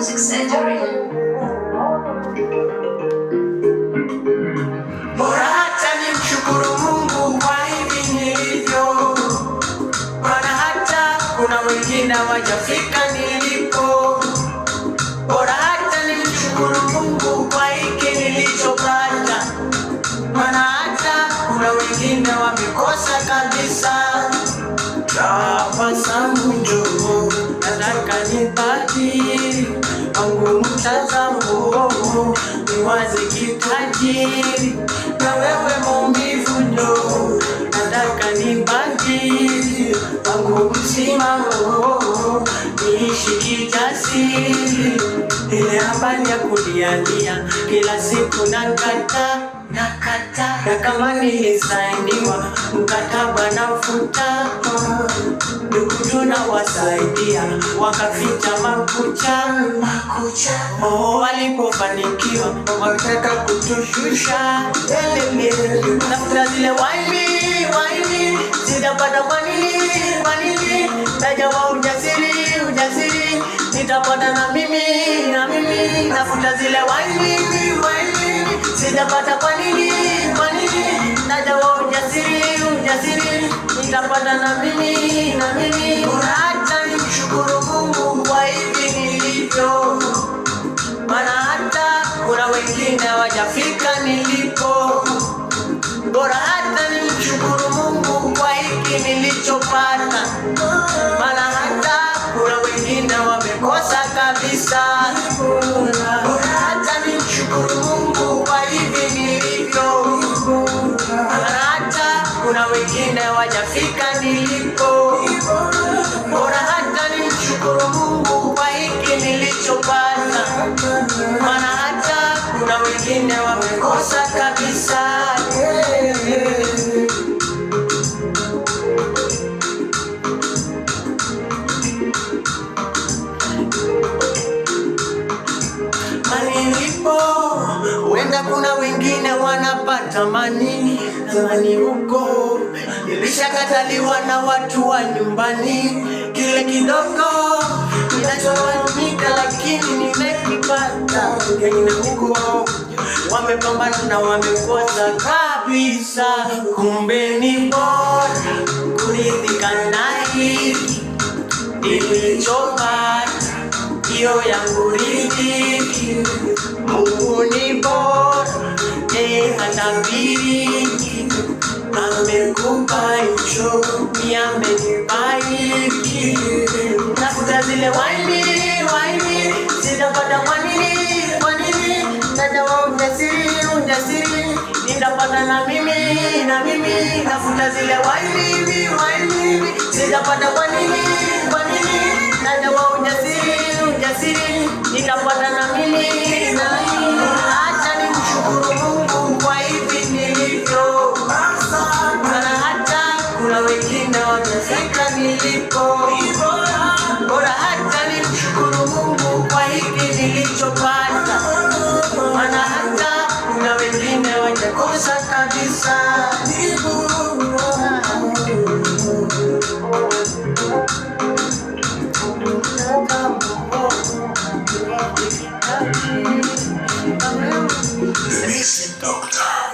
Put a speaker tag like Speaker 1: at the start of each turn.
Speaker 1: Music Surgery.
Speaker 2: Bora hata nimshukuru Mungu kwa hivi nilivyo, maana hata kuna wengine hawajafika nilipo. Bora hata nimshukuru Mungu kwa hiki nilichopata, maana hata kuna wengine wamekosa kabisa. Tabasamu ndogo nataka nibadili wangu mtazamo, niwaze kitajiri na wewe maumivu ndogo nataka nibadili wangu msimamo, niishi kijasiri. Ile habari ya kulialia kila siku nakata, na kama nilisainiwa mkataba nafuta. Ndugu tunawasaidia wakaficha makucha. Walipofanikiwa wakataka kutushusha. Nafuta zile waini sitapata kwa nini najawa ujasiri nitapata na mimi. Nafuta zile waini sitapata kwa nini najawa ujasiri nitapata na mimi. Bora hata nimshukuru Mungu kwa hivi nilivyo, maana hata kuna wengine hawajafika nilipo. Bora hata nimshukuru Mungu kwa hiki nilichopata, maana hata kuna wengine wamekosa kabisa. Bora hata nimshukuru Mungu kwa hivi nilivyo, maana hata kuna wengine hawajafika nilipo. Bora hata nimshukuru Mungu kwa hiki nilichopata, maana hata kuna wengine wamekosa kabisa. Mali nilipo wenda kuna wengine wanapata zamani huko nilishakataliwa na watu wa nyumbani. Kile kidogo kinachotumika lakini nimekipata. Wengine huko wamepambana na wamekosa kabisa. Kumbe ni bora kuridhika na hiki nilichopata, hiyo yangu riziki. Mungu ni bora, anabiriki, amekupa hicho, ni amenibariki. Nafuta zile waini sitapata kwa nini najawa ujasiri nitapata na mimi. Nafuta zile waini sitapata kwa nini najawa ujasiri nitapata na mimi. Acha nimshukuru Mungu kwa hivi nilivyo, maana hata kuna wengine wamefika nilipo. Bora hata nimshukuru Mungu kwa hivi nilivyo.